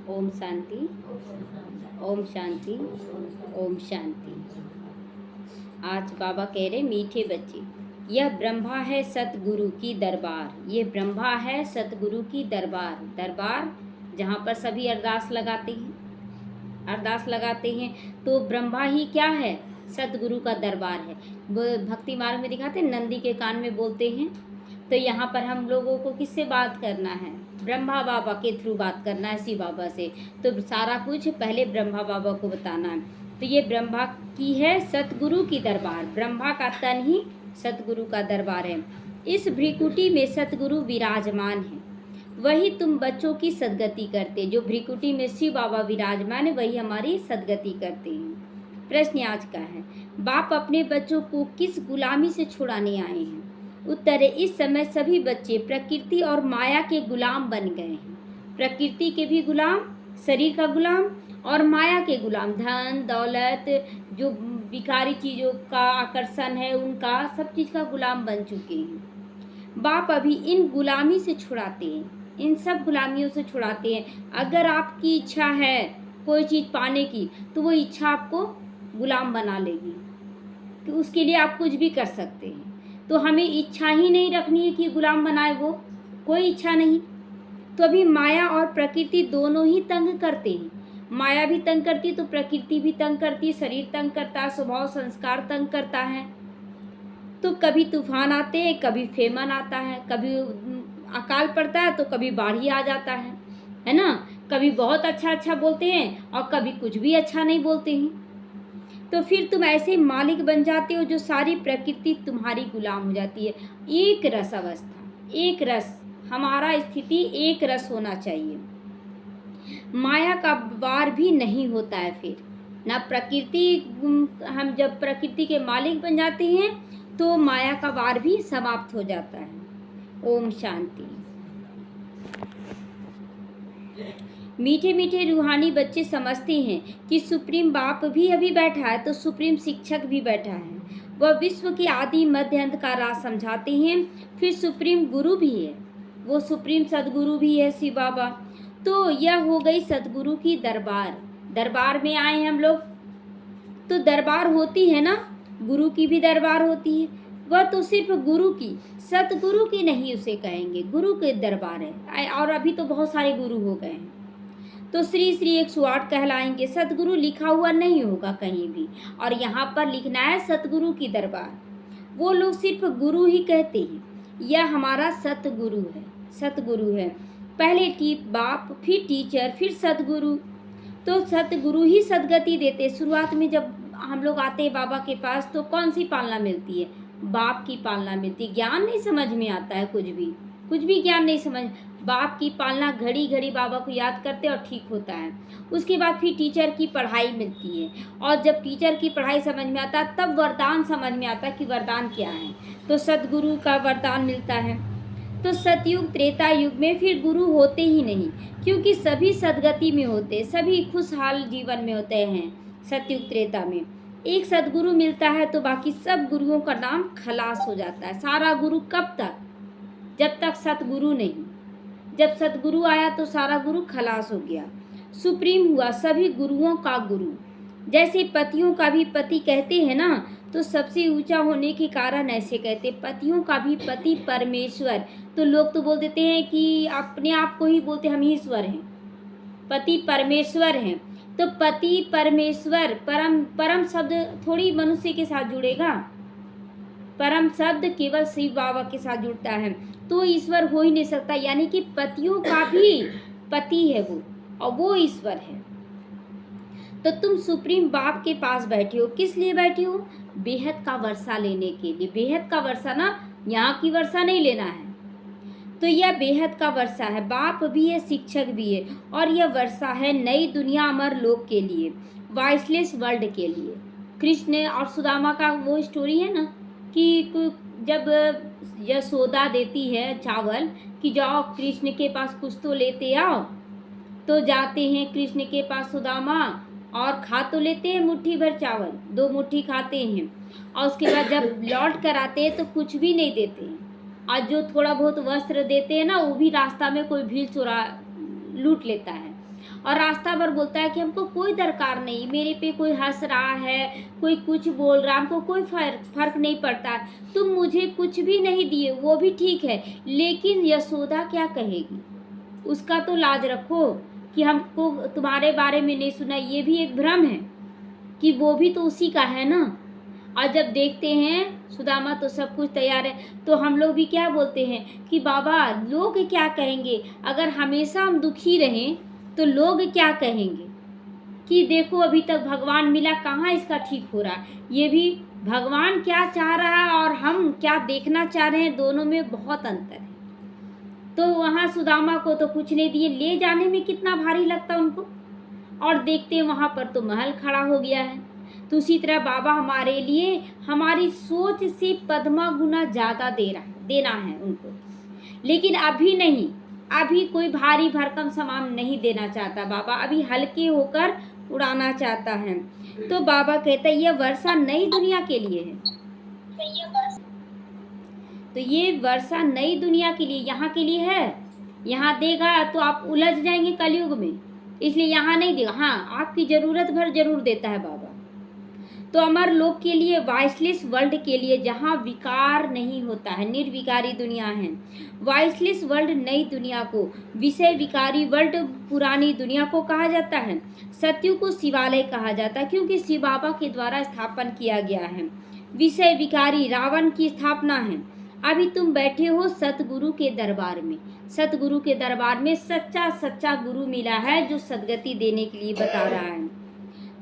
ओम शांति, ओम शांति, ओम शांति। आज बाबा कह रहे मीठे बच्चे, यह ब्रह्मा है सतगुरु की दरबार। ये ब्रह्मा है सतगुरु की दरबार। दरबार जहाँ पर सभी अरदास लगाते हैं तो ब्रह्मा ही क्या है? सतगुरु का दरबार है। वो भक्ति मार्ग में दिखाते हैं, नंदी के कान में बोलते हैं। तो यहाँ पर हम लोगों को किससे बात करना है? ब्रह्मा बाबा के थ्रू बात करना है, शिव बाबा से। तो सारा कुछ पहले ब्रह्मा बाबा को बताना है। तो ये ब्रह्मा की है सतगुरु की दरबार। ब्रह्मा का तन ही सतगुरु का दरबार है। इस भ्रिकुटी में सतगुरु विराजमान है, वही तुम बच्चों की सदगति करते। जो भ्रिकुटी में शिव बाबा विराजमान है वही हमारी सदगति करते हैं। प्रश्न आज का है, बाप अपने बच्चों को किस गुलामी से छुड़ाने आए हैं? उत्तर है, इस समय सभी बच्चे प्रकृति और माया के गुलाम बन गए हैं। प्रकृति के भी गुलाम, शरीर का गुलाम और माया के गुलाम। धन दौलत, जो विकारी चीज़ों का आकर्षण है, उनका सब चीज़ का गुलाम बन चुके हैं। बाप अभी इन गुलामी से छुड़ाते हैं, इन सब गुलामियों से छुड़ाते हैं। अगर आपकी इच्छा है कोई चीज़ पाने की तो वो इच्छा आपको गुलाम बना लेगी, तो उसके लिए आप कुछ भी कर सकते हैं। तो हमें इच्छा ही नहीं रखनी है कि गुलाम बनाए, वो कोई इच्छा नहीं। तो अभी माया और प्रकृति दोनों ही तंग करते हैं। माया भी तंग करती है तो प्रकृति भी तंग करती है। शरीर तंग करता है, स्वभाव संस्कार तंग करता है। तो कभी तूफान आते हैं, कभी फेमन आता है, कभी अकाल पड़ता है तो कभी बाढ़ी आ जाता है ना। कभी बहुत अच्छा बोलते हैं और कभी कुछ भी अच्छा नहीं बोलते हैं। तो फिर तुम ऐसे मालिक बन जाते हो जो सारी प्रकृति तुम्हारी गुलाम हो जाती है। एक रस अवस्था, एक रस, हमारा स्थिति एक रस होना चाहिए। माया का वार भी नहीं होता है फिर ना प्रकृति। हम जब प्रकृति के मालिक बन जाते हैं तो माया का वार भी समाप्त हो जाता है। ओम शांति। मीठे मीठे रूहानी बच्चे समझते हैं कि सुप्रीम बाप भी अभी बैठा है तो सुप्रीम शिक्षक भी बैठा है। वह विश्व की आदि मध्य अंत का राज समझाते हैं। फिर सुप्रीम गुरु भी है, वो सुप्रीम सदगुरु भी है, शिव बाबा। तो यह हो गई सदगुरु की दरबार। दरबार में आए हम लोग, तो दरबार होती है ना, गुरु की भी दरबार होती है। वह तो सिर्फ गुरु की, सतगुरु की नहीं उसे कहेंगे, गुरु के दरबार है। और अभी तो बहुत सारे गुरु हो गए हैं तो श्री श्री 108 कहलाएंगे। सतगुरु लिखा हुआ नहीं होगा कहीं भी, और यहाँ पर लिखना है सतगुरु की दरबार। वो लोग सिर्फ गुरु ही कहते हैं। यह हमारा सतगुरु है, सतगुरु है। पहले बाप, फिर टीचर, फिर सतगुरु। तो सतगुरु ही सदगति देते। शुरुआत में जब हम लोग आते हैं बाबा के पास तो कौन सी पालना मिलती है? बाप की पालना मिलती है। ज्ञान नहीं समझ में आता है, कुछ भी ज्ञान नहीं समझ। बाप की पालना, घड़ी घड़ी बाबा को याद करते और ठीक होता है। उसके बाद फिर टीचर की पढ़ाई मिलती है, और जब टीचर की पढ़ाई समझ में आता है तब वरदान समझ में आता है कि वरदान क्या है। तो सतगुरु का वरदान मिलता है। तो सतयुग त्रेता युग में फिर गुरु होते ही नहीं, क्योंकि सभी सदगति में होते, सभी खुशहाल जीवन में होते हैं। सतयुग त्रेता में एक सदगुरु मिलता है तो बाकी सब गुरुओं का नाम खलास हो जाता है। सारा गुरु कब तक? जब तक सतगुरु नहीं। जब सतगुरु आया तो सारा गुरु खलास हो गया, सुप्रीम हुआ, सभी गुरुओं का गुरु। जैसे पतियों का भी पति कहते हैं ना, तो सबसे ऊंचा होने के कारण ऐसे कहते, पतियों का भी पति परमेश्वर। तो लोग तो बोल देते हैं कि अपने आप को ही बोलते हम ही ईश्वर हैं, पति परमेश्वर हैं। तो पति परमेश्वर, परम शब्द थोड़ी मनुष्य के साथ जुड़ेगा। परम शब्द केवल शिव बाबा के साथ जुड़ता है, तो ईश्वर हो ही नहीं सकता। यानी कि पतियों का भी पति है वो, और वो ईश्वर है। तो तुम सुप्रीम बाप के पास बैठे हो, किस लिए बैठे हो? बेहद का वर्षा लेने के लिए। बेहद का वर्षा ना, यहाँ की वर्षा नहीं लेना है। तो यह बेहद का वर्षा है। बाप भी है, शिक्षक भी है, और यह वर्षा है नई दुनिया, अमर लोक के लिए, वॉइसलेस वर्ल्ड के लिए। कृष्ण और सुदामा का वो स्टोरी है ना, कि जब यशोदा देती है चावल कि जाओ कृष्ण के पास कुछ तो लेते आओ, तो जाते हैं कृष्ण के पास सुदामा और खा तो लेते हैं मुट्ठी भर चावल, 2 मुट्ठी खाते हैं, और उसके बाद जब लौट कर आते हैं तो कुछ भी नहीं देते हैं। और जो थोड़ा बहुत वस्त्र देते हैं ना, वो भी रास्ता में कोई भील चोरा लूट लेता है। और रास्ता भर बोलता है कि हमको कोई दरकार नहीं, मेरे पे कोई हंस रहा है, कोई कुछ बोल रहा है, हमको कोई फर्क नहीं पड़ता, तुम मुझे कुछ भी नहीं दिए वो भी ठीक है, लेकिन यशोदा क्या कहेगी उसका तो लाज रखो कि हमको तुम्हारे बारे में नहीं सुना। ये भी एक भ्रम है कि वो भी तो उसी का है ना। और जब देखते हैं सुदामा तो सब कुछ तैयार है, तो हम लोग भी क्या बोलते हैं कि बाबा लोग क्या कहेंगे, अगर हमेशा हम दुखी रहें तो लोग क्या कहेंगे कि देखो अभी तक भगवान मिला, कहाँ इसका ठीक हो रहा है। ये भी भगवान क्या चाह रहा है और हम क्या देखना चाह रहे हैं, दोनों में बहुत अंतर है। तो वहाँ सुदामा को तो कुछ नहीं दिए, ले जाने में कितना भारी लगता उनको, और देखते हैं वहाँ पर तो महल खड़ा हो गया है। तो उसी तरह बाबा हमारे लिए हमारी सोच से पद्मा गुना ज़्यादा देना है उनको, लेकिन अभी नहीं, अभी कोई भारी भरकम सामान नहीं देना चाहता बाबा, अभी हल्के होकर उड़ाना चाहता है। तो बाबा कहता है यह वर्षा नई दुनिया के लिए है, तो ये वर्षा नई दुनिया के लिए, यहाँ के लिए है। यहाँ देगा तो आप उलझ जाएंगे कलयुग में, इसलिए यहाँ नहीं देगा। हाँ, आपकी ज़रूरत भर जरूर देता है बाबा। तो अमर लोक के लिए, वाइसलेस वर्ल्ड के लिए, जहाँ विकार नहीं होता है, निर्विकारी दुनिया है। वाइसलेस वर्ल्ड नई दुनिया को, विषय विकारी वर्ल्ड पुरानी दुनिया को कहा जाता है। सत्यु को शिवालय कहा जाता है क्योंकि शिव बाबा के द्वारा स्थापन किया गया है। विषय विकारी रावण की स्थापना है। अभी तुम बैठे हो सतगुरु के दरबार में, सतगुरु के दरबार में सच्चा गुरु मिला है जो सदगति देने के लिए बता रहा है।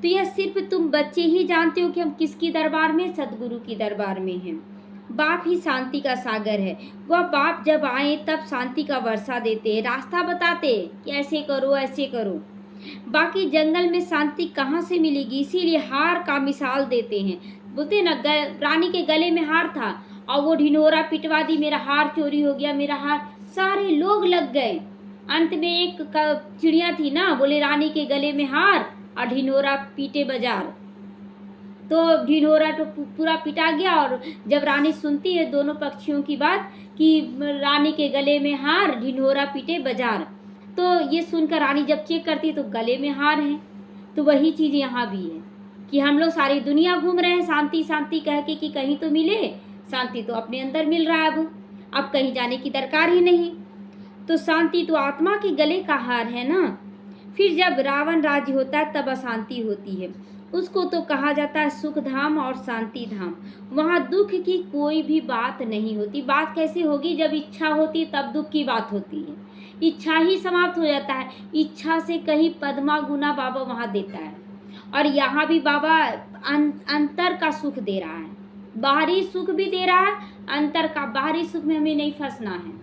तो यह सिर्फ तुम बच्चे ही जानते हो कि हम किसकी दरबार में, सतगुरु की दरबार में हैं। बाप ही शांति का सागर है। वह बाप जब आए तब शांति का वर्षा देते, रास्ता बताते कि ऐसे करो ऐसे करो। बाकी जंगल में शांति कहाँ से मिलेगी, इसीलिए हार का मिसाल देते हैं। बोलते हैं ना, रानी के गले में हार था और वो ढिंढोरा पिटवा दी, मेरा हार चोरी हो गया, मेरा हार, सारे लोग लग गए। अंत में एक चिड़िया थी ना, बोले रानी के गले में हार और ढिंढोरा पीटे बाजार। तो ढिंढोरा तो पूरा पिटा गया, और जब रानी सुनती है दोनों पक्षियों की बात कि रानी के गले में हार, ढिंढोरा पीटे बाजार, तो ये सुनकर रानी जब चेक करती है तो गले में हार है। तो वही चीज़ यहाँ भी है कि हम लोग सारी दुनिया घूम रहे हैं शांति शांति कह के कि कहीं तो मिले शांति, तो अपने अंदर मिल रहा है, अब कहीं जाने की दरकार ही नहीं। तो शांति तो आत्मा के गले का हार है ना। फिर जब रावण राज्य होता है तब अशांति होती है, उसको तो कहा जाता है सुख धाम और शांति धाम। वहाँ दुख की कोई भी बात नहीं होती। बात कैसे होगी, जब इच्छा होती तब दुख की बात होती है, इच्छा ही समाप्त हो जाता है। इच्छा से कहीं पद्मा गुना बाबा वहाँ देता है। और यहाँ भी बाबा अंतर का सुख दे रहा है, बाहरी सुख भी दे रहा है, अंतर का, बाहरी सुख में हमें नहीं फंसना है।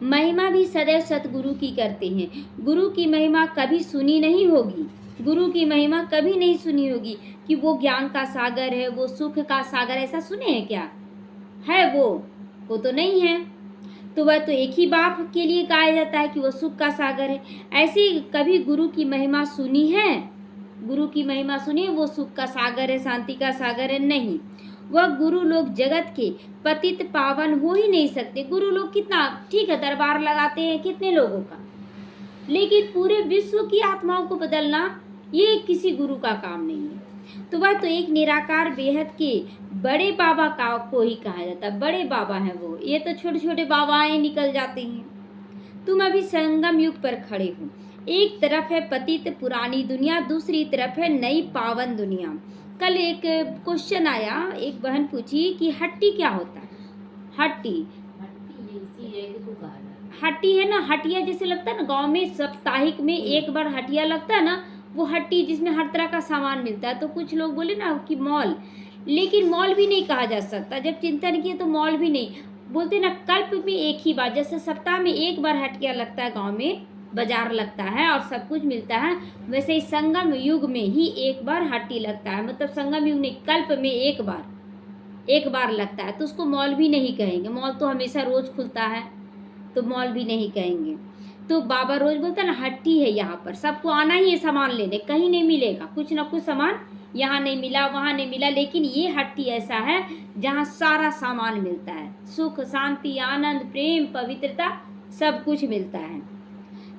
महिमा भी सदैव सतगुरु की करते हैं। गुरु की महिमा कभी सुनी नहीं होगी, गुरु की महिमा कभी नहीं सुनी होगी कि वो ज्ञान का सागर है, वो सुख का सागर, ऐसा सुने हैं क्या? है वो तो नहीं है। तो वह तो एक ही बाप के लिए कहा जाता है कि वो सुख का सागर है। ऐसे कभी गुरु की महिमा सुनी है? गुरु की महिमा सुनिए, वो सुख का सागर है, शांति का सागर है, नहीं। वह गुरु लोग जगत के पतित पावन हो ही नहीं सकते। गुरु लोग कितना, ठीक है दरबार लगाते हैं कितने लोगों का, लेकिन पूरे विश्व की आत्माओं को बदलना ये किसी गुरु का काम नहीं है। तो वह तो एक निराकार बेहद के बड़े बाबा का को ही कहा जाता है, बड़े बाबा हैं वो। ये तो छोटे छोटे बाबाएं निकल जाते हैं। तुम अभी संगम युग पर खड़े हो। एक तरफ है पतित पुरानी दुनिया, दूसरी तरफ है नई पावन दुनिया। कल एक क्वेश्चन आया, एक बहन पूछी कि हट्टी क्या होता है? हट्टी हट्टी है ना, हटिया जैसे लगता है ना, गांव में साप्ताहिक में एक बार हटिया लगता है ना, वो हट्टी जिसमें हर तरह का सामान मिलता है। तो कुछ लोग बोले ना कि मॉल, लेकिन मॉल भी नहीं कहा जा सकता। जब चिंतन किए तो मॉल भी नहीं बोलते ना, कल्प में एक ही बार, जैसे सप्ताह में एक बार हटिया लगता है, गांव में बाजार लगता है और सब कुछ मिलता है, वैसे ही संगम युग में ही एक बार हट्टी लगता है। मतलब संगम युग नहीं, कल्प में एक बार लगता है, तो उसको मॉल भी नहीं कहेंगे। मॉल तो हमेशा रोज खुलता है, तो मॉल भी नहीं कहेंगे। तो बाबा रोज बोलता है ना, हट्टी है यहाँ पर, सबको आना ही है सामान लेने, कहीं नहीं मिलेगा, कुछ ना कुछ सामान यहाँ नहीं मिला वहाँ नहीं मिला, लेकिन ये हट्टी ऐसा है जहाँ सारा सामान मिलता है, सुख शांति आनंद प्रेम पवित्रता सब कुछ मिलता है।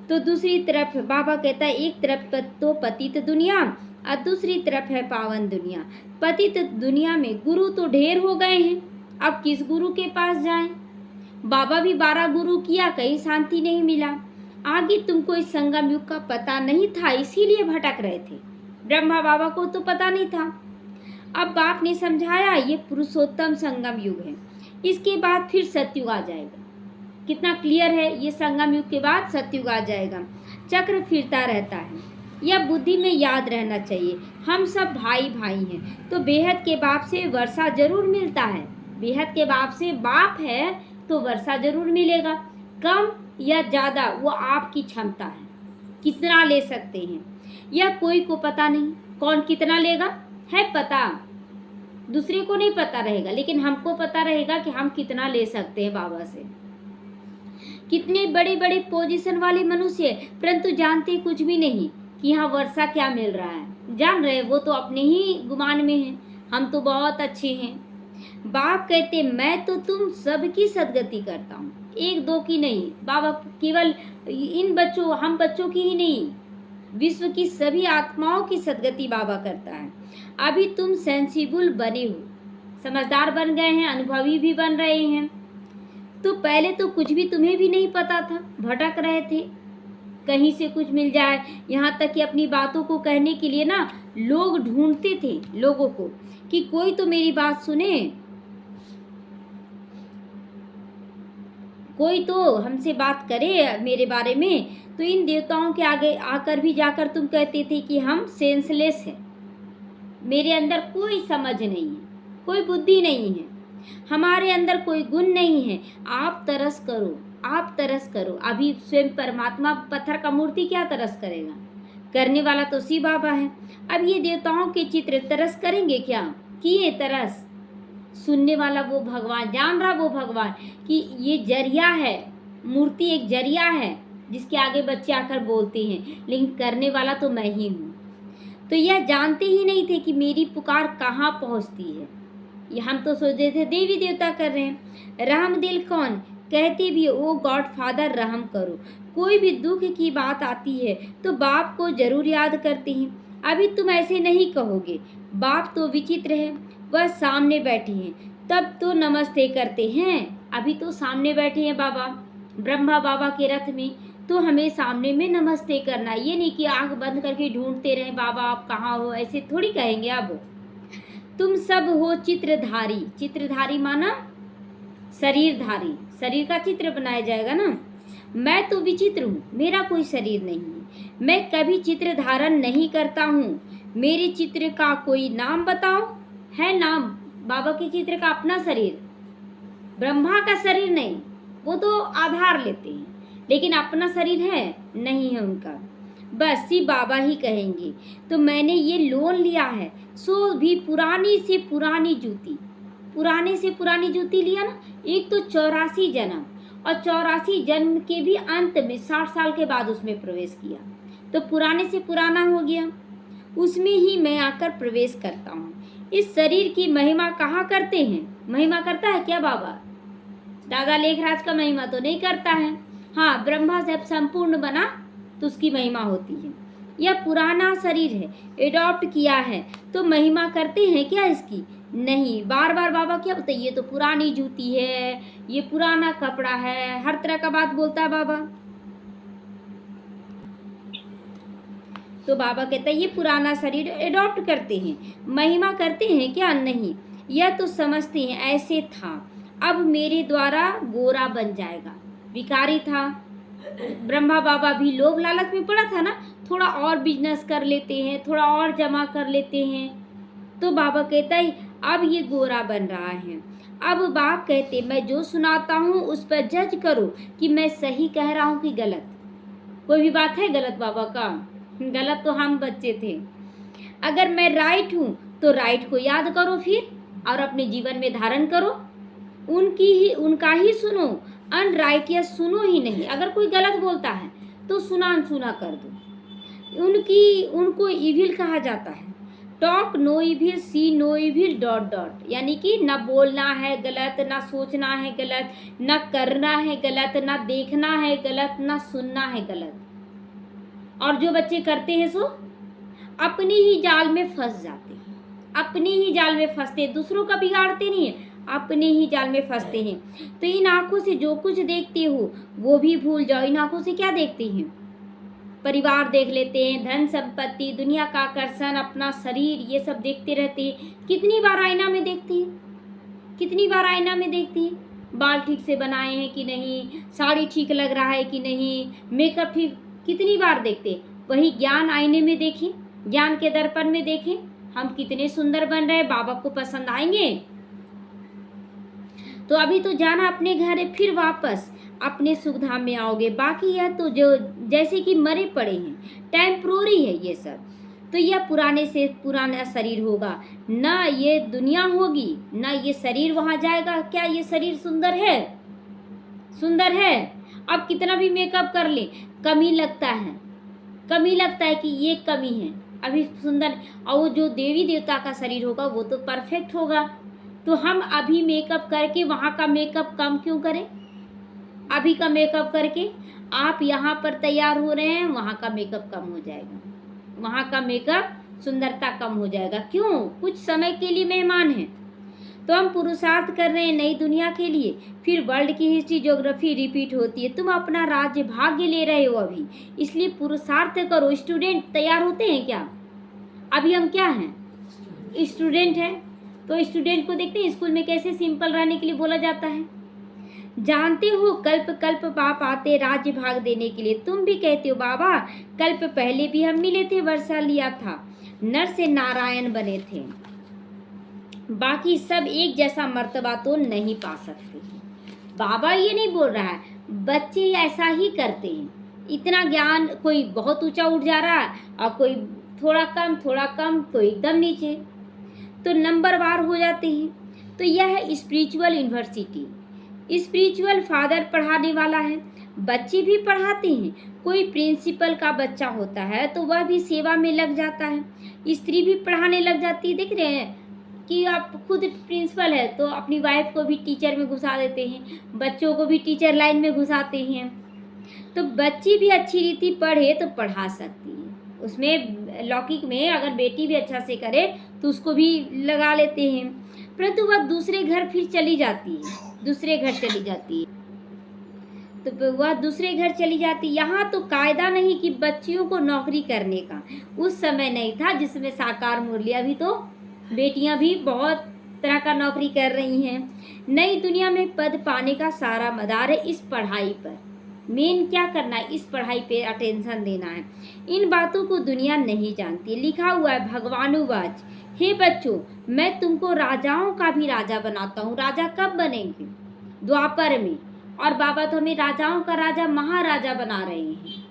तो दूसरी तरफ बाबा कहता है एक तरफ तो पतित दुनिया और दूसरी तरफ है पावन दुनिया। पतित दुनिया में गुरु तो ढेर हो गए हैं, अब किस गुरु के पास जाएं? बाबा भी 12 गुरु किया, कहीं शांति नहीं मिला। आगे तुमको इस संगम युग का पता नहीं था, इसीलिए भटक रहे थे। ब्रह्मा बाबा को तो पता नहीं था। अब बाप ने समझाया ये पुरुषोत्तम संगम युग है, इसके बाद फिर सतयुग आ जाएगा। कितना क्लियर है, ये संगम युग के बाद सतयुग आ जाएगा। चक्र फिरता रहता है, यह बुद्धि में याद रहना चाहिए। हम सब भाई भाई हैं, तो बेहद के बाप से वर्षा जरूर मिलता है। बेहद के बाप से बाप है तो वर्षा जरूर मिलेगा, कम या ज़्यादा वो आपकी क्षमता है, कितना ले सकते हैं यह कोई को पता नहीं। कौन कितना लेगा है पता, दूसरे को नहीं पता रहेगा, लेकिन हमको पता रहेगा कि हम कितना ले सकते हैं बाबा से। कितने बड़े बड़े पोजीशन वाले मनुष्य, परंतु जानते कुछ भी नहीं कि यहाँ वर्षा क्या मिल रहा है। जान रहे वो तो अपने ही गुमान में हैं, हम तो बहुत अच्छे हैं। बाप कहते मैं तो तुम सबकी सदगति करता हूँ, एक दो की नहीं। बाबा केवल इन बच्चों, हम बच्चों की ही नहीं, विश्व की सभी आत्माओं की सदगति बाबा करता है। अभी तुम सेंसिबल बने हो, समझदार बन गए हैं, अनुभवी भी बन रहे हैं। तो पहले तो कुछ भी तुम्हें भी नहीं पता था, भटक रहे थे, कहीं से कुछ मिल जाए। यहाँ तक कि अपनी बातों को कहने के लिए ना लोग ढूंढते थे लोगों को कि कोई तो मेरी बात सुने, कोई तो हमसे बात करे मेरे बारे में। तो इन देवताओं के आगे आकर भी जाकर तुम कहते थे कि हम सेंसलेस हैं, मेरे अंदर कोई समझ नहीं है, कोई बुद्धि नहीं है, हमारे अंदर कोई गुण नहीं है। आप तरस करो, आप तरस करो। अभी स्वयं परमात्मा पत्थर का मूर्ति क्या तरस करेगा, करने वाला तो शिव बाबा है। अब ये देवताओं के चित्र तरस करेंगे क्या? किए तरस, सुनने वाला वो भगवान, जान रहा वो भगवान कि ये जरिया है, मूर्ति एक जरिया है जिसके आगे बच्चे आकर बोलते हैं, लेकिन करने वाला तो मैं ही हूँ। तो यह जानते ही नहीं थे कि मेरी पुकार कहाँ पहुँचती है। ये हम तो सोचते थे देवी देवता कर रहे हैं। रहम दिल कौन कहते भी ओ गॉड फादर रहम करो। कोई भी दुख की बात आती है तो बाप को जरूर याद करते हैं। अभी तुम ऐसे नहीं कहोगे, बाप तो विचित्र है, वह सामने बैठे हैं तब तो नमस्ते करते हैं। अभी तो सामने बैठे हैं बाबा, ब्रह्मा बाबा के रथ में, तो हमें सामने में नमस्ते करना। ये नहीं कि आंख बंद करके ढूंढते रहे बाबा आप कहाँ हो, ऐसे थोड़ी कहेंगे। अब तुम सब हो चित्रधारी, चित्रधारी माना शरीरधारी, शरीर का चित्र बनाया जाएगा ना। मैं तो विचित्र हूँ, मेरा कोई शरीर नहीं है, मैं कभी चित्र धारण नहीं करता हूँ। मेरे चित्र का कोई नाम बताओ, है नाम बाबा के चित्र का अपना शरीर, ब्रह्मा का शरीर नहीं, वो तो आधार लेते हैं, लेकिन अपना शरीर है नहीं है उनका, बस सिर्फ बाबा ही कहेंगे। तो मैंने ये लोन लिया है, सो भी पुरानी से पुरानी जूती, पुराने से पुरानी जूती लिया ना। एक तो 84 जन्म, और 84 जन्म के भी अंत में 60 साल के बाद उसमें प्रवेश किया, तो पुराने से पुराना हो गया, उसमें ही मैं आकर प्रवेश करता हूँ। इस शरीर की महिमा कहाँ करते हैं? महिमा करता है क्या बाबा? दादा लेखराज का महिमा तो नहीं करता है। हाँ, ब्रह्मा जब संपूर्ण बना तो उसकी महिमा होती है। यह पुराना शरीर है, एडॉप्ट किया है, तो महिमा करते हैं क्या इसकी? नहीं। बार बार बाबा क्या बताइए, ये तो पुरानी जूती है, ये पुराना कपड़ा है, हर तरह का बात बोलता है बाबा। तो बाबा कहता है ये पुराना शरीर एडॉप्ट करते हैं, महिमा करते हैं क्या? नहीं। यह तो समझते हैं ऐसे था, अब मेरे द्वारा गोरा बन जाएगा। विकारी था, ब्रह्मा बाबा भी लोभ लालच में पड़ा था ना, थोड़ा और बिजनेस कर लेते हैं, थोड़ा और जमा कर लेते हैं। तो बाबा कहता है अब ये गोरा बन रहा है। अब बाप कहते मैं जो सुनाता हूँ उस पर जज करो कि मैं सही कह रहा हूँ कि गलत। कोई भी बात है गलत बाबा का? गलत तो हम बच्चे थे। अगर मैं राइट हूँ तो राइट को याद करो फिर, और अपने जीवन में धारण करो, उनका ही सुनो, अनराइट या सुनो ही नहीं। अगर कोई गलत बोलता है तो सुना अनसुना कर दो। उनको इविल कहा जाता है। टॉक नो इविल, सी नो इविल, डॉट डॉट, यानी कि ना बोलना है गलत, ना सोचना है गलत, ना करना है गलत, ना देखना है गलत, ना सुनना है गलत। और जो बच्चे करते हैं सो अपनी ही जाल में फंस जाते हैं, अपनी ही जाल में फंसते हैं, दूसरों का बिगाड़ते नहीं है, अपने ही जाल में फंसते हैं। तो इन आंखों से जो कुछ देखते हो वो भी भूल जाओ। इन आंखों से क्या देखते हैं? परिवार देख लेते हैं, धन संपत्ति, दुनिया का आकर्षण, अपना शरीर, ये सब देखते रहते हैं। कितनी बार आईना में देखती है, कितनी बार आईना में देखती है, बाल ठीक से बनाए हैं कि नहीं, साड़ी ठीक लग रहा है कि नहीं, मेकअप ठीक, कितनी बार देखते। वही ज्ञान आईने में देखें, ज्ञान के दर्पण में देखें, हम कितने सुंदर बन रहे हैं, बाबा को पसंद आएंगे। तो अभी तो जाना अपने घर है, फिर वापस अपने सुख धाम में आओगे। बाकी यह तो जो जैसे कि मरे पड़े हैं, टेम्प्रोरी है ये सब। तो यह पुराने से पुराना शरीर होगा, ना ये दुनिया होगी, ना ये शरीर वहाँ जाएगा। क्या ये शरीर सुंदर है? सुंदर है। अब कितना भी मेकअप कर ले, कमी लगता है, कमी लगता है कि ये कमी है, अभी सुंदर। और वो जो देवी देवता का शरीर होगा वो तो परफेक्ट होगा। तो हम अभी मेकअप करके वहाँ का मेकअप कम क्यों करें? अभी का मेकअप करके आप यहाँ पर तैयार हो रहे हैं, वहाँ का मेकअप कम हो जाएगा, वहाँ का मेकअप सुंदरता कम हो जाएगा। क्यों? कुछ समय के लिए मेहमान हैं। तो हम पुरुषार्थ कर रहे हैं नई दुनिया के लिए, फिर वर्ल्ड की हिस्ट्री ज्योग्राफी रिपीट होती है। तुम अपना राज्य भाग्य ले रहे हो अभी, इसलिए पुरुषार्थ करो। स्टूडेंट तैयार होते हैं क्या? अभी हम क्या हैं? स्टूडेंट हैं। तो स्टूडेंट को देखते हैं स्कूल में कैसे सिंपल रहने के लिए बोला जाता है। जानते हो कल्प कल्प बाप आते राज्य भाग देने के लिए। तुम भी कहते हो बाबा कल्प पहले भी हम मिले थे, वर्षा लिया था, नर से नारायण बने थे, बाकी सब एक जैसा मर्तबा तो नहीं पा सकते। बाबा ये नहीं बोल रहा है, बच्चे ऐसा ही करते हैं। इतना ज्ञान, कोई बहुत ऊंचा उठ जा रहा है और कोई थोड़ा कम, थोड़ा कम, कोई एकदम नीचे, तो नंबर वार हो जाते हैं। तो यह है स्पिरिचुअल यूनिवर्सिटी। स्पिरिचुअल फादर पढ़ाने वाला है, बच्चे भी पढ़ाते हैं। कोई प्रिंसिपल का बच्चा होता है तो वह भी सेवा में लग जाता है, स्त्री भी पढ़ाने लग जाती है। देख रहे हैं कि आप खुद प्रिंसिपल है तो अपनी वाइफ को भी टीचर में घुसा देते हैं, बच्चों को भी टीचर लाइन में घुसाते हैं। तो बच्ची भी अच्छी रीति पढ़े तो पढ़ा सकती है। उसमें लौकिक में अगर बेटी भी अच्छा से करे तो उसको भी लगा लेते हैं, परंतु वह दूसरे घर फिर चली जाती है, दूसरे घर चली जाती है। तो वह दूसरे घर चली जाती। यहाँ तो कायदा नहीं कि बच्चियों को नौकरी करने का, उस समय नहीं था जिसमें साकार मुरली। अभी तो बेटियां भी बहुत तरह का नौकरी कर रही हैं। नई दुनिया में पद पाने का सारा मदार है इस पढ़ाई पर। मेन क्या करना है? इस पढ़ाई पे अटेंशन देना है। इन बातों को दुनिया नहीं जानती। लिखा हुआ है भगवानुवाच, हे बच्चों मैं तुमको राजाओं का भी राजा बनाता हूँ। राजा कब बनेंगे? द्वापर में। और बाबा तो हमें राजाओं का राजा, महाराजा बना रहे हैं।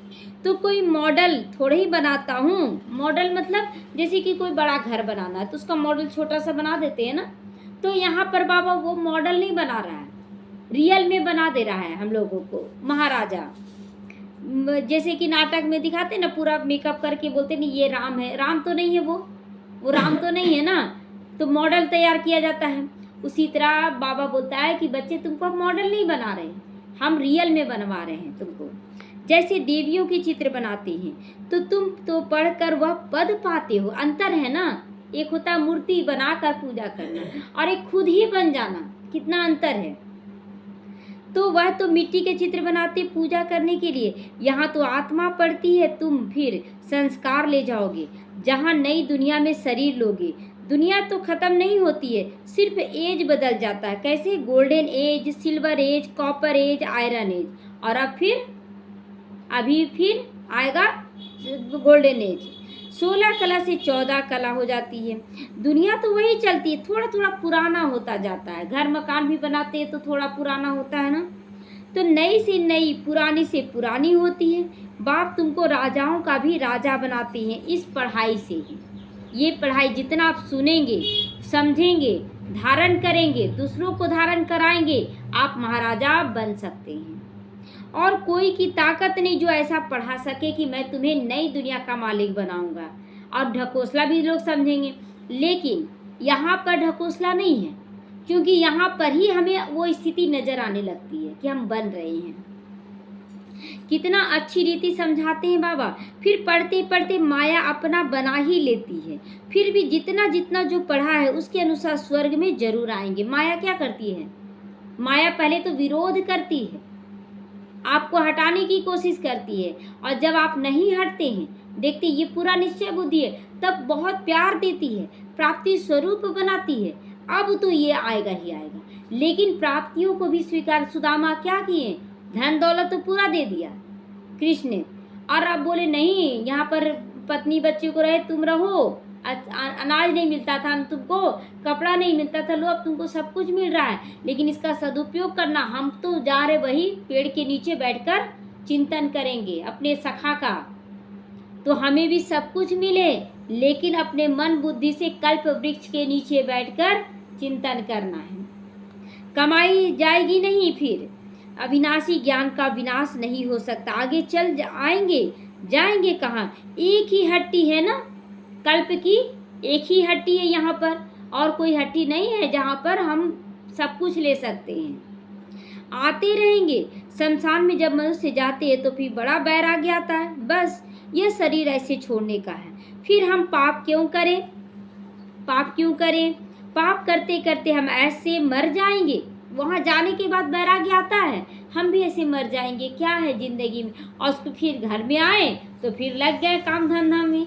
तो कोई मॉडल थोड़े ही बनाता हूँ। मॉडल मतलब जैसे कि कोई बड़ा घर बनाना है तो उसका मॉडल छोटा सा बना देते हैं ना। तो यहाँ पर बाबा वो मॉडल नहीं बना रहा है, रियल में बना दे रहा है हम लोगों को महाराजा। जैसे कि नाटक में दिखाते ना, पूरा मेकअप करके बोलते नहीं ये राम है। राम तो नहीं है, वो राम तो नहीं है ना, तो मॉडल तैयार किया जाता है। उसी तरह बाबा बोलता है कि बच्चे तुमको हम मॉडल नहीं बना रहे, हम रियल में बनवा रहे हैं तुमको। जैसे देवियों के चित्र बनाते हैं तो तुम तो पढ़कर वह पद पाते हो। अंतर है ना, एक होता है मूर्ति बनाकर पूजा करना और एक खुद ही बन जाना, कितना अंतर है। तो वह तो मिट्टी के चित्र बनाते पूजा करने के लिए, यहाँ तो आत्मा पढ़ती है। तुम फिर संस्कार ले जाओगे, जहाँ नई दुनिया में शरीर लोगे। दुनिया तो खत्म नहीं होती है, सिर्फ एज बदल जाता है। कैसे? Golden age, silver age, copper age, iron age, और अब फिर अभी फिर आएगा गोल्डन एज। 16 कला से 14 कला हो जाती है। दुनिया तो वही चलती है, थोड़ा थोड़ा पुराना होता जाता है। घर मकान भी बनाते हैं तो थोड़ा पुराना होता है ना। तो नई से नई, पुरानी से पुरानी होती है। बाप तुमको राजाओं का भी राजा बनाते हैं इस पढ़ाई से ही। ये पढ़ाई जितना आप सुनेंगे, समझेंगे, धारण करेंगे, दूसरों को धारण कराएंगे, आप महाराजा बन सकते हैं। और कोई की ताकत नहीं जो ऐसा पढ़ा सके कि मैं तुम्हें नई दुनिया का मालिक बनाऊंगा। और ढकोसला भी लोग समझेंगे, लेकिन यहाँ पर ढकोसला नहीं है, क्योंकि यहाँ पर ही हमें वो स्थिति नजर आने लगती है कि हम बन रहे हैं। कितना अच्छी रीति समझाते हैं बाबा। फिर पढ़ते पढ़ते माया अपना बना ही लेती है। फिर भी जितना जितना जो पढ़ा है उसके अनुसार स्वर्ग में जरूर आएंगे। माया क्या करती है? माया पहले तो विरोध करती है, आपको हटाने की कोशिश करती है, और जब आप नहीं हटते हैं, देखते ये पूरा निश्चय बुद्धि है, तब बहुत प्यार देती है, प्राप्ति स्वरूप बनाती है। अब तो ये आएगा ही आएगा। लेकिन प्राप्तियों को भी स्वीकार, सुदामा क्या किए? धन दौलत तो पूरा दे दिया कृष्ण ने, और अब बोले नहीं, यहाँ पर पत्नी बच्चे को रहे, तुम रहो, अनाज नहीं मिलता था तुमको, कपड़ा नहीं मिलता था, लो अब तुमको सब कुछ मिल रहा है, लेकिन इसका सदुपयोग करना। हम तो जा रहे वही पेड़ के नीचे बैठकर चिंतन करेंगे अपने सखा का, तो हमें भी सब कुछ मिले, लेकिन अपने मन बुद्धि से कल्प वृक्ष के नीचे बैठकर चिंतन करना है। कमाई जाएगी नहीं, फिर अविनाशी ज्ञान का विनाश नहीं हो सकता। आगे चल आएंगे, जाएंगे कहाँ? एक ही हट्टी है ना, कल्प की एक ही हट्टी है यहाँ पर, और कोई हट्टी नहीं है जहाँ पर हम सब कुछ ले सकते हैं। आते रहेंगे। शमशान में जब मनुष्य जाते हैं तो फिर बड़ा वैराग्य आता है, बस यह शरीर ऐसे छोड़ने का है। फिर हम पाप क्यों करें? पाप क्यों करें? पाप करते करते हम ऐसे मर जाएंगे। वहाँ जाने के बाद वैराग्य आता है, हम भी ऐसे मर जाएंगे, क्या है जिंदगी में। और फिर घर में आए तो फिर लग गए काम धंधा में।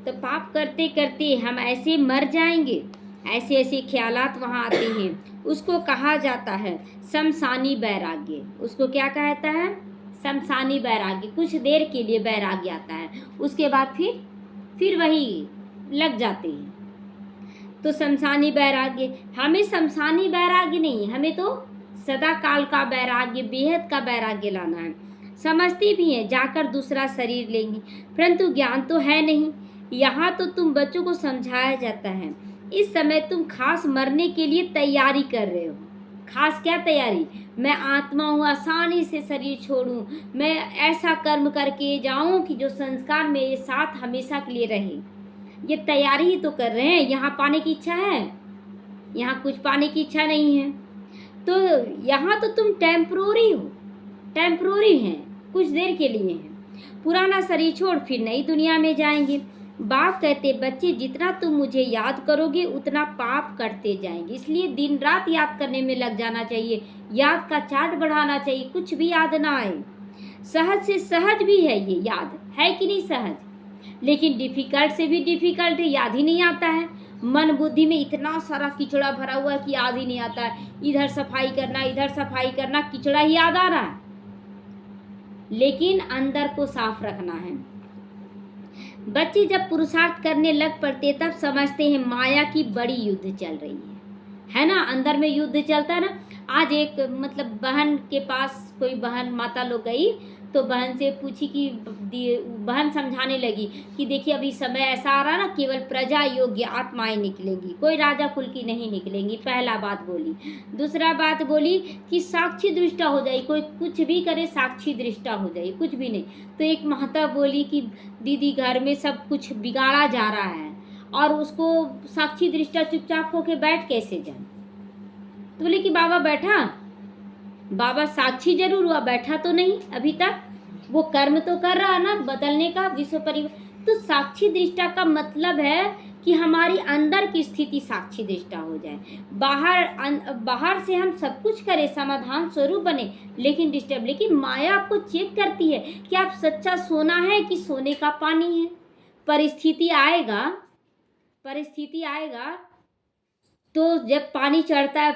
तो पाप करते करते हम ऐसे मर जाएंगे, ऐसे ऐसे ख्यालात वहाँ आते हैं। उसको कहा जाता है शमशानी वैराग्य। उसको क्या कहता है? शमशानी वैराग्य। कुछ देर के लिए वैराग्य आता है, उसके बाद फिर वही लग जाते हैं। तो शमशानी वैराग्य, हमें शमशानी वैराग्य नहीं, हमें तो सदा काल का वैराग्य, बेहद का वैराग्य लाना है। समझते भी हैं जाकर दूसरा शरीर लेंगे, परंतु ज्ञान तो है नहीं। यहाँ तो तुम बच्चों को समझाया जाता है, इस समय तुम खास मरने के लिए तैयारी कर रहे हो। खास क्या तैयारी? मैं आत्मा हूँ, आसानी से शरीर छोड़ूं, मैं ऐसा कर्म करके जाऊं कि जो संस्कार मेरे साथ हमेशा के लिए रहे। ये तैयारी ही तो कर रहे हैं। यहाँ पाने की इच्छा है? यहाँ कुछ पाने की इच्छा नहीं है। तो यहाँ तो तुम टेम्परोरी हो, टेम्परोरी हैं, कुछ देर के लिए हैं। पुराना शरीर छोड़ फिर नई दुनिया में जाएंगे। बाप कहते बच्चे जितना तुम मुझे याद करोगे उतना पाप करते जाएंगे, इसलिए दिन रात याद करने में लग जाना चाहिए, याद का चार्ट बढ़ाना चाहिए, कुछ भी याद ना आए। सहज से सहज भी है, ये याद है कि नहीं सहज, लेकिन डिफिकल्ट से भी डिफिकल्ट है, याद ही नहीं आता है। मन बुद्धि में इतना सारा किचड़ा भरा हुआ है कि याद ही नहीं आता है। इधर सफाई करना, इधर सफाई करना, किचड़ा ही याद आ रहा है, लेकिन अंदर को साफ रखना है। बच्चे जब पुरुषार्थ करने लग पड़ते तब समझते हैं माया की बड़ी युद्ध चल रही है ना, अंदर में युद्ध चलता है ना। आज एक मतलब बहन के पास कोई बहन माता लोग गई, तो बहन से पूछी कि बहन समझाने लगी कि देखिए अभी समय ऐसा आ रहा ना, केवल प्रजा योग्य आत्माएं निकलेंगी, कोई राजा कुल की नहीं निकलेंगी, पहला बात बोली। दूसरा बात बोली कि साक्षी दृष्टा हो जाए, कोई कुछ भी करे साक्षी दृष्टा हो जाए, कुछ भी नहीं। तो एक महता बोली कि दीदी घर में सब कुछ बिगाड़ा जा रहा है और उसको साक्षी दृष्टा चुपचाप होके बैठ कैसे जाए। तो बोले कि बाबा बैठा, बाबा साक्षी जरूर हुआ, बैठा तो नहीं अभी तक, वो कर्म तो कर रहा ना बदलने का विश्व परिवर्तन। तो साक्षी दृष्टा का मतलब है कि हमारी अंदर की स्थिति साक्षी दृष्टा हो जाए। बाहर से हम सब कुछ करें, समाधान स्वरूप बने, लेकिन डिस्टर्ब। लेकिन माया आपको चेक करती है कि आप सच्चा सोना है कि सोने का पानी है। परिस्थिति आएगा तो जब पानी चढ़ता है,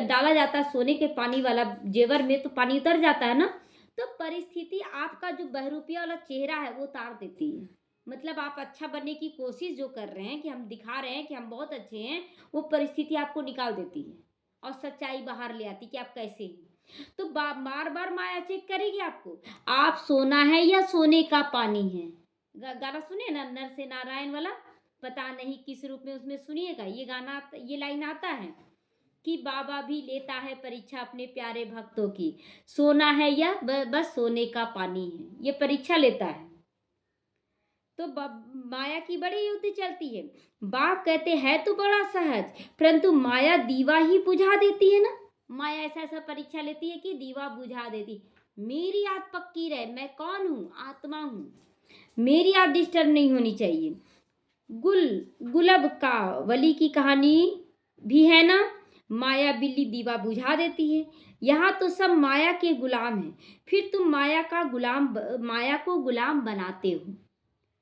डाला जाता है सोने के पानी वाला जेवर में, तो पानी उतर जाता है ना। तो परिस्थिति आपका जो बहरूपिया वाला चेहरा है वो उतार देती है। मतलब आप अच्छा बनने की कोशिश जो कर रहे हैं, कि हम दिखा रहे हैं कि हम बहुत अच्छे हैं, वो परिस्थिति आपको निकाल देती है और सच्चाई बाहर ले आती कि आप कैसे हैं। तो बार बार माया चेक करेगी आपको, आप सोना है या सोने का पानी है। गाना सुने ना, नर से नारायण वाला, पता नहीं किस रूप में उसमें सुनिएगा, ये गाना, ये लाइन आता है कि बाबा भी लेता है परीक्षा अपने प्यारे भक्तों की, सोना है या बस सोने का पानी है, ये परीक्षा लेता है। तो माया की बड़ी युद्ध चलती है। बाप कहते हैं तो बड़ा सहज, परंतु माया दीवा ही बुझा देती है ना। माया ऐसा ऐसा परीक्षा लेती है कि दीवा बुझा देती। मेरी याद पक्की रहे, मैं कौन हूँ, आत्मा हूँ, मेरी याद डिस्टर्ब नहीं होनी चाहिए। गुलब का वली की कहानी भी है ना, माया बिल्ली दीवा बुझा देती है। यहाँ तो सब माया के गुलाम हैं, फिर तुम माया को गुलाम बनाते हो।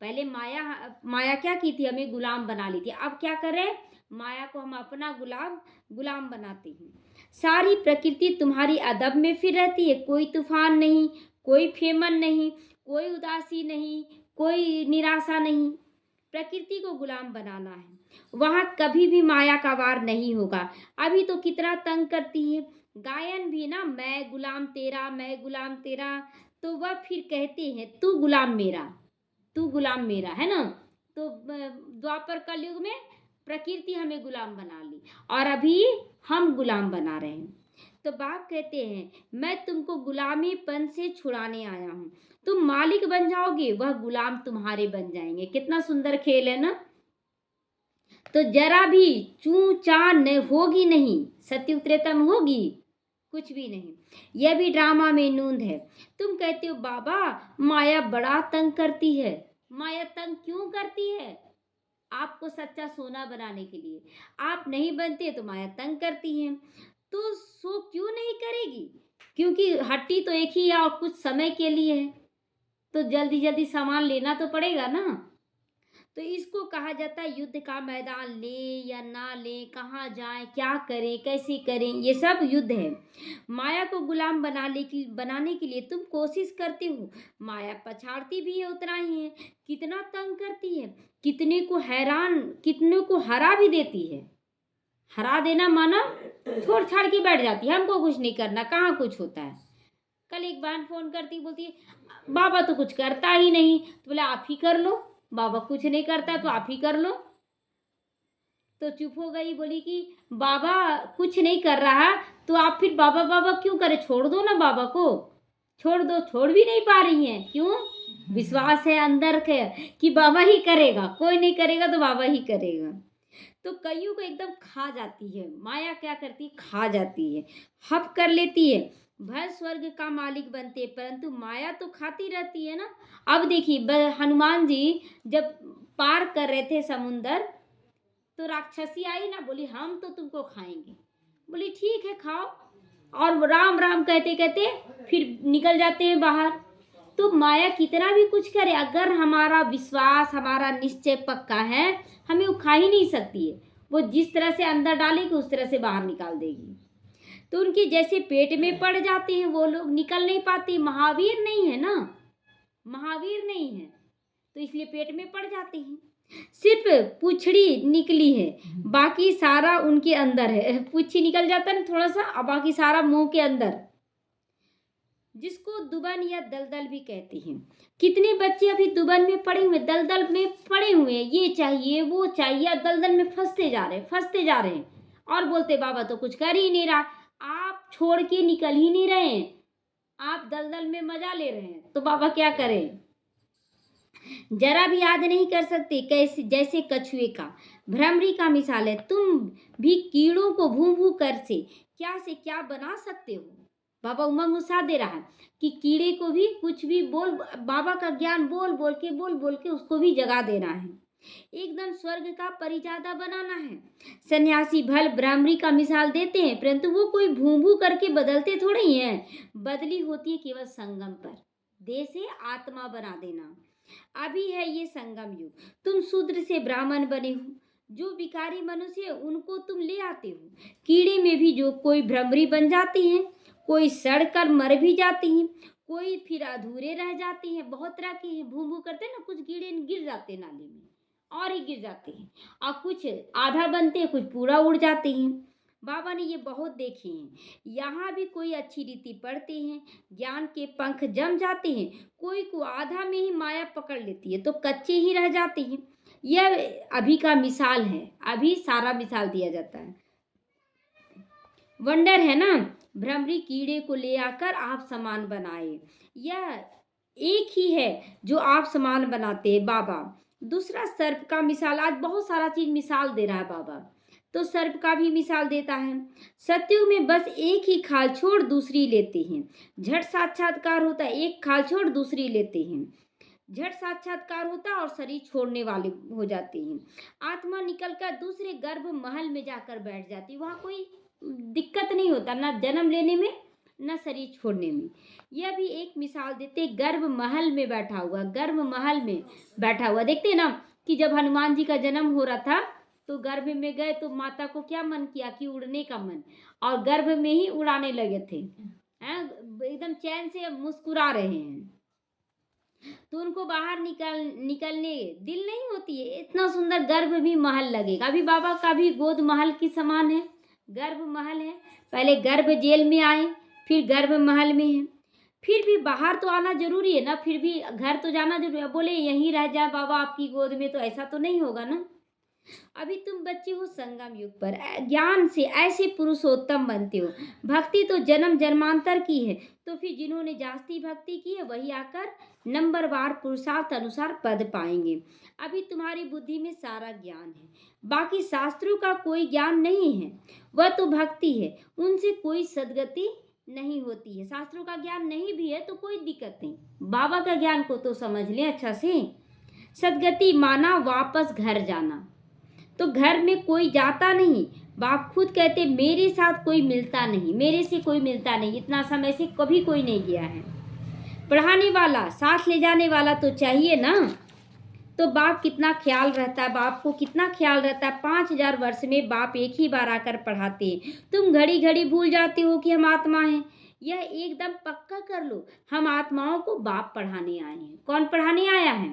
पहले माया क्या की थी, हमें गुलाम बना ली थी। अब क्या करें, माया को हम अपना गुलाम बनाते हैं। सारी प्रकृति तुम्हारी अदब में फिर रहती है, कोई तूफान नहीं, कोई फेमन नहीं, कोई उदासी नहीं, कोई निराशा नहीं। प्रकृति को गुलाम बनाना है, वहां कभी भी माया का वार नहीं होगा। अभी तो कितना तंग करती है, गायन भी ना, मैं गुलाम तेरा, मैं गुलाम तेरा। तो वह फिर कहते हैं तू गुलाम मेरा, तू गुलाम मेरा, है ना। तो द्वापर कलयुग में प्रकृति हमें गुलाम बना ली और अभी हम गुलाम बना रहे हैं। तो बाप कहते हैं मैं तुमको गुलामीपन से छुड़ाने आया हूँ, तुम मालिक बन जाओगे, वह गुलाम तुम्हारे बन जाएंगे। कितना सुंदर खेल है ना। तो जरा भी चू चा न होगी नहीं, सत्युग त्रेता में होगी कुछ भी नहीं। यह भी ड्रामा में नूंद है। तुम कहते हो बाबा माया बड़ा तंग करती है। माया तंग क्यों करती है? आपको सच्चा सोना बनाने के लिए। आप नहीं बनते तो माया तंग करती है। तो सो क्यों नहीं करेगी? क्योंकि हट्टी तो एक ही है और कुछ समय के लिए है, तो जल्दी जल्दी सामान लेना तो पड़ेगा ना। तो इसको कहा जाता है युद्ध का मैदान, ले या ना ले, कहाँ जाएं, क्या करें, कैसे करें, ये सब युद्ध है। माया को गुलाम बनाने के लिए तुम कोशिश करते हो, माया पछाड़ती भी है उतना ही है। कितना तंग करती है, कितने को हरा भी देती है। हरा देना माना छोड़ छाड़ के बैठ जाती है, हमको कुछ नहीं करना, कहाँ कुछ होता है। कल एक बार फोन करती, बोलती है बाबा तो कुछ करता ही नहीं। तो बोले आप ही कर लो, बाबा कुछ नहीं करता तो आप ही कर लो। तो चुप हो गई, बोली कि बाबा कुछ नहीं कर रहा तो आप फिर बाबा बाबा क्यों करे, छोड़ दो ना बाबा को, छोड़ दो। छोड़ भी नहीं पा रही हैं, क्यों? विश्वास है अंदर के कि बाबा ही करेगा, कोई नहीं करेगा तो बाबा ही करेगा। तो कईयों को एकदम खा जाती है माया, क्या करती है, खा जाती है, हप कर लेती है। भय स्वर्ग का मालिक बनते, परंतु माया तो खाती रहती है ना। अब देखिए हनुमान जी जब पार कर रहे थे समुंदर, तो राक्षसी आई ना, बोली हम तो तुमको खाएंगे। बोली ठीक है खाओ, और राम राम कहते कहते फिर निकल जाते हैं बाहर। तो माया कितना भी कुछ करे, अगर हमारा विश्वास, हमारा निश्चय पक्का है, हमें वो खा ही नहीं सकती है। वो जिस तरह से अंदर डालेगी उस तरह से बाहर निकाल देगी। तो उनकी जैसे पेट में पड़ जाते हैं वो लोग, निकल नहीं पाती। महावीर नहीं है ना, महावीर नहीं है, तो इसलिए पेट में पड़ जाते हैं। सिर्फ पूंछड़ी निकली है, बाकी सारा उनके अंदर है। पूंछी निकल जाता है ना थोड़ा सा, और बाकी सारा मुंह के अंदर, जिसको दुबन या दलदल भी कहते हैं। कितने बच्चे अभी दुबन में पड़े हुए, दलदल में पड़े हुए हैं, ये चाहिए वो चाहिए, दलदल में फंसते जा रहे हैं और बोलते बाबा तो कुछ कर ही नहीं रहा। आप छोड़ के निकल ही नहीं रहे हैं, आप दलदल में मजा ले रहे हैं, तो बाबा क्या करें? जरा भी याद नहीं कर सकते, कैसे जैसे कछुए का, भ्रमरी का मिसाल है। तुम भी कीड़ों को भू भू कर से क्या बना सकते हो। बाबा उमंग उत्साह दे रहा है कि कीड़े को भी कुछ भी बोल, बाबा का ज्ञान बोल बोल के उसको भी जगा देना है, एकदम स्वर्ग का परिजादा बनाना है। सन्यासी भल भ्रमरी का मिसाल देते हैं, परंतु वो कोई भू भू करके बदलते थोड़े ही हैं, बदली होती है केवल संगम पर, देह से आत्मा बना देना। अभी है ये संगम युग, तुम शूद्र से ब्राह्मण बने हो, जो विकारी मनुष्य है उनको तुम ले आते हो। कीड़े में भी जो कोई भ्रमरी बन जाती हैं, कोई सड़ कर मर भी जाती हैं, कोई फिर अधूरे रह जाती हैं। बहुत तरह के हैं, भू भू करते हैं ना, कुछ कीड़े गिर जाते नाली में और ही गिर जाते हैं, और कुछ आधा बनते हैं, कुछ पूरा उड़ जाते हैं। बाबा ने ये बहुत देखे हैं। यहाँ भी कोई अच्छी रीति पढ़ते हैं, ज्ञान के पंख जम जाते हैं, कोई को आधा में ही माया पकड़ लेती है तो कच्चे ही रह जाते हैं। यह अभी का मिसाल है, अभी सारा मिसाल दिया जाता है। वंडर है ना, भ्रमरी कीड़े को ले आकर आप समान बनाए, यह एक ही है जो आप समान बनाते हैं बाबा। दूसरा सर्प का मिसाल, आज बहुत सारा चीज मिसाल दे रहा है बाबा। तो सर्प का भी मिसाल देता है। सतयुग में बस एक ही खाल छोड़ दूसरी लेते हैं। झट साक्षात्कार होता है, एक खाल छोड़ दूसरी लेते हैं। झट साक्षात्कार होता है और शरीर छोड़ने वाले हो जाते हैं। आत्मा निकलकर दूसरे गर्भ महल में जाकर बैठ जाती है। वहाँ कोई दिक्कत नहीं होता, ना जन्म लेने में ना शरीर छोड़ने में। यह भी एक मिसाल देते, गर्भ महल में बैठा हुआ, गर्भ महल में बैठा हुआ। देखते हैं ना कि जब हनुमान जी का जन्म हो रहा था तो गर्भ में गए तो माता को क्या मन किया कि उड़ने का मन, और गर्भ में ही उड़ाने लगे थे। एकदम चैन से मुस्कुरा रहे हैं, तो उनको बाहर निकलने दिल नहीं होती है। इतना सुंदर गर्भ भी महल लगेगा। अभी बाबा का भी गोद महल की समान है, गर्भ महल है। पहले गर्भ जेल में आए, फिर गर्भ महल में है। फिर भी बाहर तो आना जरूरी है ना, फिर भी घर तो जाना जरूरी है। बोले यहीं रह जाए बाबा आपकी गोद में, तो ऐसा तो नहीं होगा ना। अभी तुम बच्चे हो संगम युग पर, ज्ञान से ऐसे पुरुषोत्तम बनते हो। भक्ति तो जन्म जन्मांतर की है, तो फिर जिन्होंने जास्ती भक्ति की है वही आकर नंबरवार पुरुषार्थ अनुसार पद पाएंगे। अभी तुम्हारी बुद्धि में सारा ज्ञान है, बाकी शास्त्रों का कोई ज्ञान नहीं है, वह तो भक्ति है। उनसे कोई सदगति नहीं होती है। शास्त्रों का ज्ञान नहीं भी है तो कोई दिक्कत नहीं, बाबा का ज्ञान को तो समझ लें अच्छा से। सदगति माना वापस घर जाना, तो घर में कोई जाता नहीं। बाप खुद कहते मेरे साथ कोई मिलता नहीं, मेरे से कोई मिलता नहीं, इतना समय से कभी कोई नहीं गया है। पढ़ाने वाला, साथ ले जाने वाला तो चाहिए ना। तो बाप कितना ख्याल रहता है, बाप को कितना ख्याल रहता है। 5000 वर्ष में बाप एक ही बार आकर पढ़ाते हैं। तुम घड़ी घड़ी भूल जाते हो कि हम आत्मा हैं। यह एकदम पक्का कर लो, हम आत्माओं को बाप पढ़ाने आए हैं। कौन पढ़ाने आया है?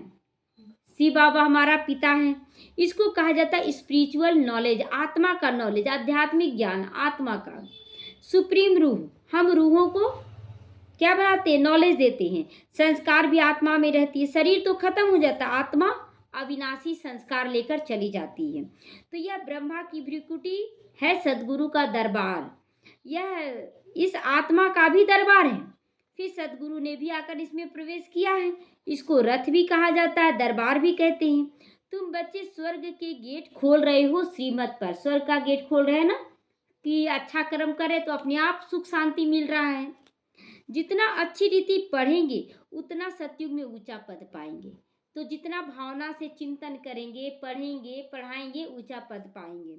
शिव बाबा हमारा पिता है। इसको कहा जाता है स्पिरिचुअल नॉलेज, आत्मा का नॉलेज, आध्यात्मिक ज्ञान, आत्मा का सुप्रीम रूह। हम रूहों को क्या बनाते हैं? नॉलेज देते हैं। संस्कार भी आत्मा में रहती है। शरीर तो खत्म हो जाता है, आत्मा अविनाशी संस्कार लेकर चली जाती है। तो यह ब्रह्मा की भ्रिकुटी है, सदगुरु का दरबार। यह इस आत्मा का भी दरबार है। फिर सदगुरु ने भी आकर इसमें प्रवेश किया है। इसको रथ भी कहा जाता है, दरबार भी कहते हैं। तुम बच्चे स्वर्ग के गेट खोल रहे हो श्रीमत पर। स्वर्ग का गेट खोल रहे हैं ना, कि अच्छा कर्म करे तो अपने आप सुख शांति मिल रहा है। जितना अच्छी रीति पढ़ेंगे उतना सतयुग में ऊंचा पद पाएंगे। तो जितना भावना से चिंतन करेंगे, पढ़ेंगे, पढ़ाएंगे, ऊंचा पद पाएंगे।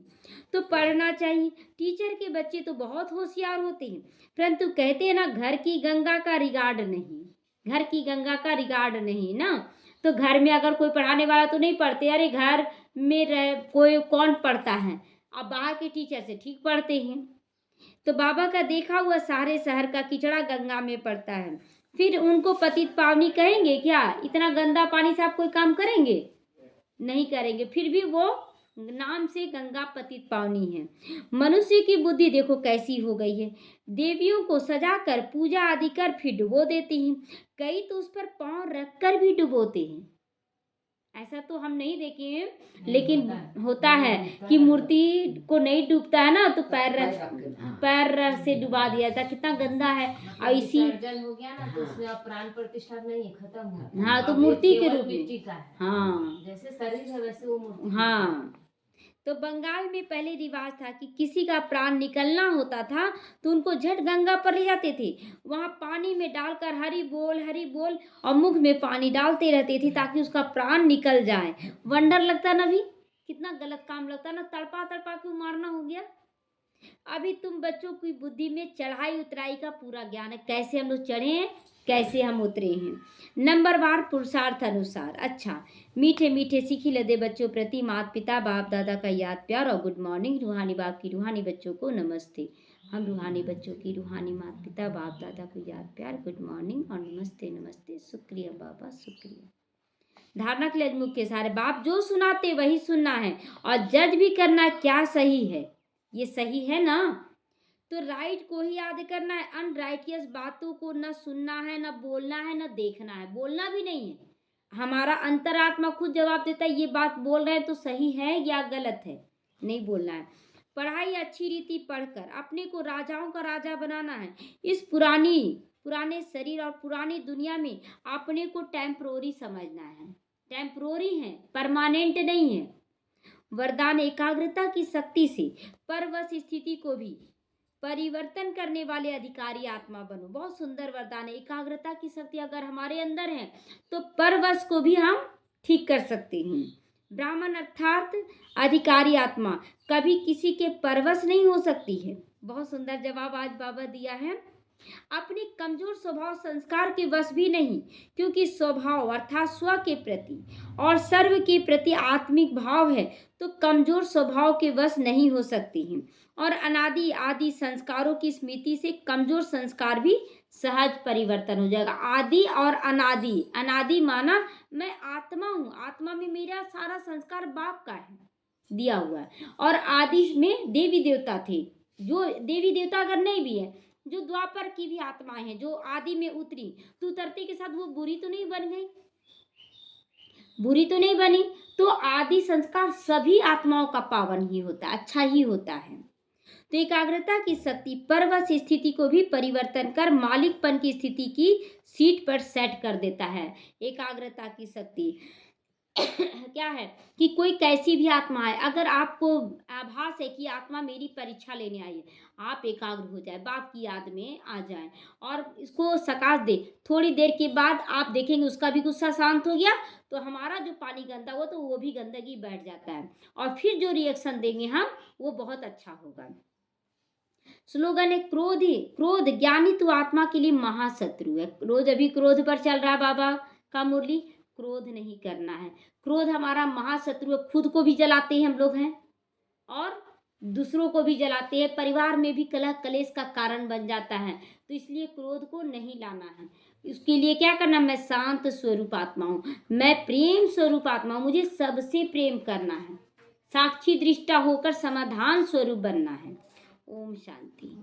तो पढ़ना चाहिए। टीचर के बच्चे तो बहुत होशियार होते हैं, परंतु कहते हैं ना घर की गंगा का रिगार्ड नहीं, घर की गंगा का रिगार्ड नहीं ना। तो घर में अगर कोई पढ़ाने वाला तो नहीं पढ़ते, अरे घर में रह कोई कौन पढ़ता है, अब बाहर के टीचर से ठीक पढ़ते हैं। तो बाबा का देखा हुआ सारे शहर का किचड़ा गंगा में पड़ता है। फिर उनको पतित पावनी कहेंगे क्या? इतना गंदा पानी से आप कोई काम करेंगे? नहीं करेंगे। फिर भी वो नाम से गंगा पतित पावनी है। मनुष्य की बुद्धि देखो कैसी हो गई है। देवियों को सजाकर पूजा आदि कर फिर डुबो देते हैं। कई तो उस पर पांव रखकर भी डुबोते हैं। ऐसा तो हम नहीं देखे हैं, लेकिन होता है कि मूर्ति को नहीं डूबता है ना, तो पैर से डुबा दिया जाता। कितना गंदा है। और इसी हो गया ना, तो उसमें अब प्राण प्रतिष्ठा नहीं है, खत्म हो। हाँ, तो मूर्ति के रूप मिट्टी में। का है। हाँ, जैसे शरीर है वैसे वो मूर्ति। हाँ। तो बंगाल में पहले रिवाज था कि किसी का प्राण निकलना होता था तो उनको झट गंगा पर ले जाते थे। वहां पानी में डालकर हरि बोल और मुख में पानी डालते रहते थे ताकि उसका प्राण निकल जाए। वंडर लगता ना, भी कितना गलत काम लगता ना, तड़पा तड़पा क्यों मारना हो गया। अभी तुम बच्चों की बुद्धि में चढ़ाई उतराई का पूरा ज्ञान है, कैसे हम लोग चढ़े हैं, कैसे हम उतरे हैं, नंबरवार पुरुषार्थ अनुसार। अच्छा, मीठे मीठे सीखी लदे बच्चों प्रति माता पिता बाप दादा का याद प्यार और गुड मॉर्निंग। रूहानी बाप की रूहानी बच्चों को नमस्ते। हम रूहानी बच्चों की रूहानी माता पिता बाप दादा को याद प्यार, गुड मॉर्निंग और नमस्ते नमस्ते। शुक्रिया बाबा, शुक्रिया। धारणा के लिए आज मुख्य सारे बाप जो सुनाते वही सुनना है और जज भी करना क्या सही है, ये सही है ना, तो राइट को ही याद करना है। अनराइटियस बातों को न सुनना है, न बोलना है, न देखना है, बोलना भी नहीं है। हमारा अंतरात्मा खुद जवाब देता है ये बात बोल रहे हैं तो सही है या गलत है, नहीं बोलना है। पढ़ाई अच्छी रीति पढ़कर अपने को राजाओं का राजा बनाना है। इस पुराने शरीर और पुरानी दुनिया में अपने को टेम्परोरी समझना है। टेम्परोरी है, परमानेंट नहीं है। वरदान एकाग्रता की शक्ति से परवश स्थिति को भी परिवर्तन करने वाले अधिकारी आत्मा बनो। बहुत सुंदर वरदान है। एकाग्रता की शक्ति अगर हमारे अंदर है तो परवश को भी हम ठीक कर सकते हैं। ब्राह्मण अर्थात अधिकारी आत्मा कभी किसी के परवश नहीं हो सकती है। बहुत सुंदर जवाब आज बाबा दिया है। अपने कमजोर स्वभाव संस्कार के वश भी नहीं, क्योंकि स्वभाव अर्थात स्व के प्रति और सर्व के प्रति आत्मिक भाव है तो कमजोर स्वभाव के वश नहीं हो सकती हैं। और अनादि आदि संस्कारों की स्मृति से कमजोर संस्कार भी सहज परिवर्तन हो जाएगा। आदि और अनादि, अनादि माना मैं आत्मा हूँ, आत्मा में मेरा सारा संस्कार बाप का है दिया हुआ है। और आदि में देवी देवता थे, जो देवी देवता अगर नहीं भी है, जो द्वापर की भी आत्माएं हैं जो आदि में उतरी, तो उतरते के साथ वो बुरी तो नहीं बन गई, बुरी तो नहीं बनी। तो आदि संस्कार सभी आत्माओं का पावन ही होता है, अच्छा ही होता है। तो एकाग्रता की शक्ति परवश स्थिति को भी परिवर्तन कर मालिकपन की स्थिति की सीट पर सेट कर देता है। एकाग्रता की शक्ति क्या है कि कोई कैसी भी आत्मा है, अगर आपको आभास है कि आत्मा मेरी परीक्षा लेने आई है, आप एकाग्र हो जाए, बाप की याद में आ जाए और इसको सकाश दे। थोड़ी देर के बाद आप देखेंगे उसका भी गुस्सा शांत हो गया, तो हमारा जो पानी गंदा हुआ तो वो भी गंदगी बैठ जाता है और फिर जो रिएक्शन देंगे हम वो बहुत अच्छा होगा। स्लोगन है क्रोध ज्ञानी तो आत्मा के लिए महाशत्रु है। रोज अभी क्रोध पर चल रहा है बाबा का मुरली। क्रोध नहीं करना है, क्रोध हमारा महाशत्रु है। खुद को भी जलाते हैं हम लोग हैं और दूसरों को भी जलाते हैं, परिवार में भी कलह कलेश का कारण बन जाता है। तो इसलिए क्रोध को नहीं लाना है। उसके लिए क्या करना, मैं शांत स्वरूप आत्मा हूँ, मैं प्रेम स्वरूप आत्मा हूँ, मुझे सबसे प्रेम करना है, साक्षी दृष्टा होकर समाधान स्वरूप बनना है। ओम शांति।